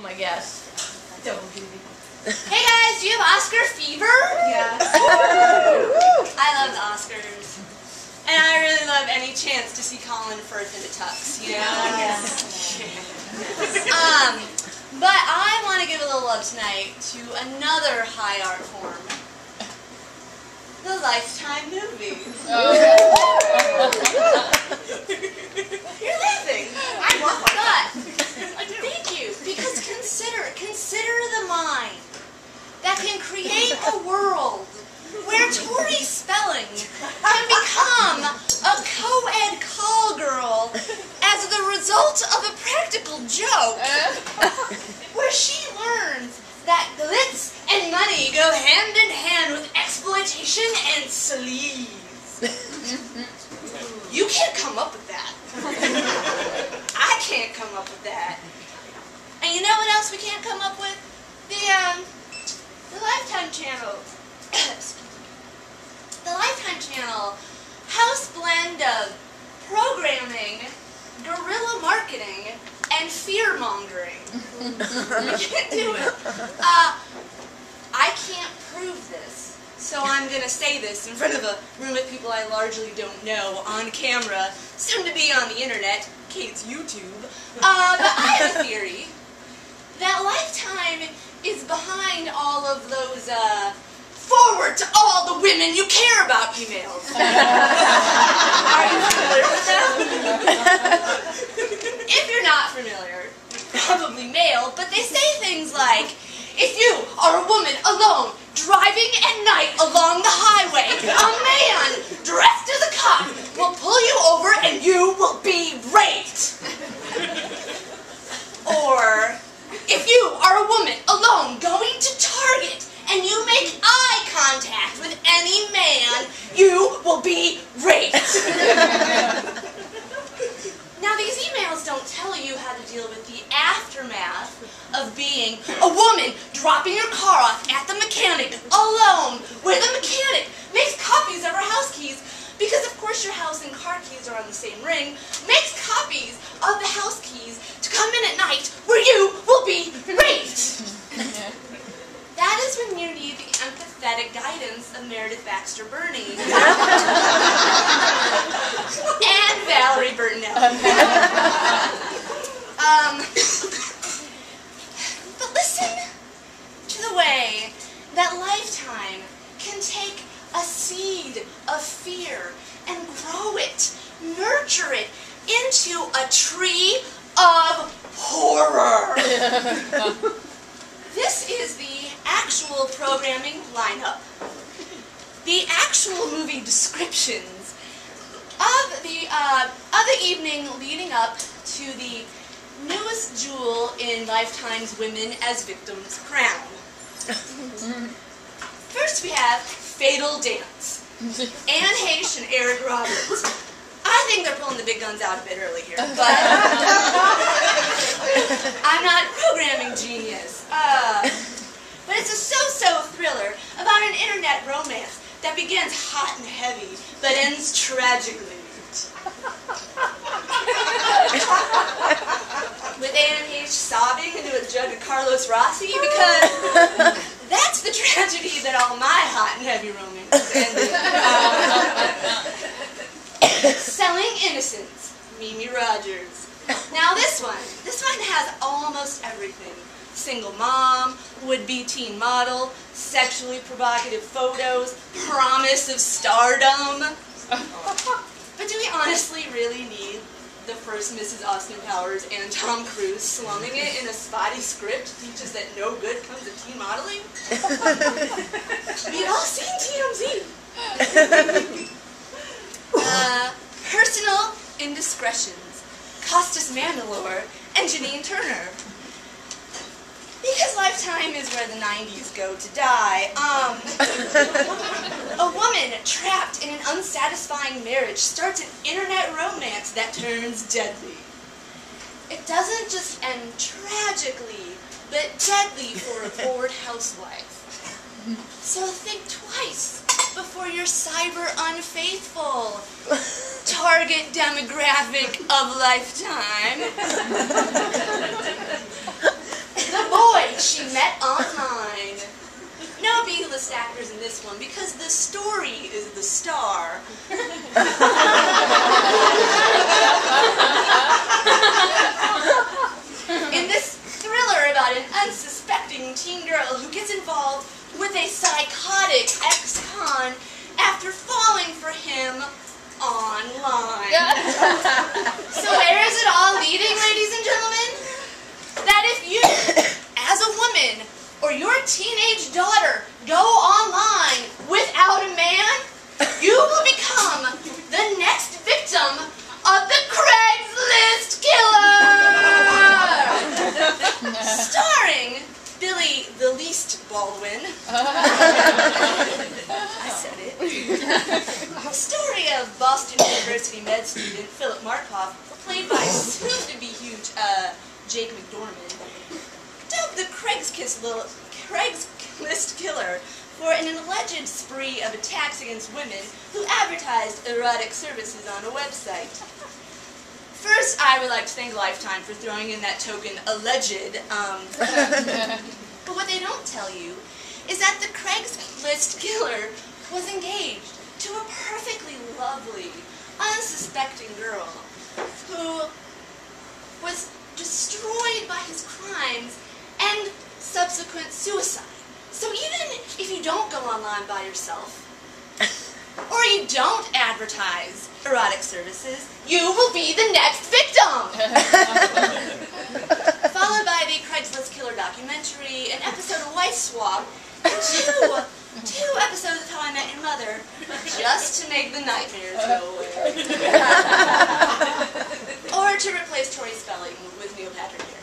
my guess. Double duty. Hey guys, do you have Oscar fever? Yeah. I love the Oscars. And I really love any chance to see Colin Firth in a tux, you know? Yeah. But I want to give a little love tonight to another high art form. The Lifetime movies. Oh. You're laughing. I love that. Thank you. Because consider the mind that can create a world where Tori Spelling can become a co-ed call girl as the result of a practical joke, where she learns that glitz and money go hand in hand with exploitation and sleaze. You can't come up with that. I can't come up with that. And you know what else we can't come up with? The Lifetime channel. The Lifetime channel, house blend of programming, guerrilla marketing, and fear-mongering. We can't do it. I can't prove this, so I'm going to say this in front of a room of people I largely don't know, on camera, soon to be on the internet, Kate's YouTube. But I have a theory that Lifetime is behind all of those, forward to all the women you care about emails. Are you familiar with them? If you're not familiar, you're probably male, but they say things like, if you are a woman alone, driving at night along the highway, a man dressed as a cop will pull you over and you will be raped. Or, if you are a woman alone going to Target and you make eye contact with any man, you will be raped. Now, these emails don't tell you how to deal with the aftermath of being a woman dropping her car off at the mechanic alone, where the mechanic makes copies of her house keys, because of course your house and car keys are on the same ring, makes copies of the house keys to come in at night where you will be raped. That is when you need the empathetic guidance of Meredith Baxter Burney and Valerie Burtonelli. But listen to the way that Lifetime can take a seed of fear and grow it, nurture it into a tree of horror. This is the actual programming lineup. The actual movie descriptions of the evening leading up to the newest jewel in Lifetime's Women as Victims crown. First we have Fatal Dance. Anne Heche and Eric Roberts. I think they're pulling the big guns out a bit early here, but I'm not a programming genius. But it's a so-so thriller about an internet romance that begins hot and heavy, but ends tragically. With Anne Heche sobbing into a jug of Carlos Rossi, because that's the tragedy that all my hot and heavy romances end in. Selling Innocence, Mimi Rogers. Now this one has almost everything. Single mom, would-be teen model, sexually provocative photos, promise of stardom. But do we honestly really need the first Mrs. Austin Powers and Tom Cruise slumming it in a spotty script to teach us that no good comes of teen modeling? We've all seen TMZ. Personal Indiscretions, Costas Mandylor, and Janine Turner. Because Lifetime is where the 90s go to die, a woman trapped in an unsatisfying marriage starts an internet romance that turns deadly. It doesn't just end tragically, but deadly for a bored housewife. So think twice before you're cyber unfaithful. Target demographic of Lifetime. The this one because the story is the star. In this thriller about an unsuspecting teen girl who gets involved with a psychotic ex-con after falling for him online. So where is it all leading, ladies and gentlemen? That if you, as a woman, or your teenage daughter go online without a man, you will become the next victim of the Craigslist Killer! Starring Billy the Least Baldwin. I said it. Story of Boston University med student Philip Markoff, played by soon-to-be huge Jake McDormand, dubbed the Craigslist Killer for an alleged spree of attacks against women who advertised erotic services on a website. First, I would like to thank Lifetime for throwing in that token, alleged. But what they don't tell you is that the Craigslist Killer was engaged to a perfectly lovely, unsuspecting girl who was destroyed by his crimes and subsequent suicide. So even if you don't go online by yourself, or you don't advertise erotic services, you will be the next victim! Followed by the Craigslist Killer documentary, an episode of Wife Swap, and two episodes of How I Met Your Mother, just to make the nightmares go away. Or to replace Tori Spelling with Neil Patrick Harris.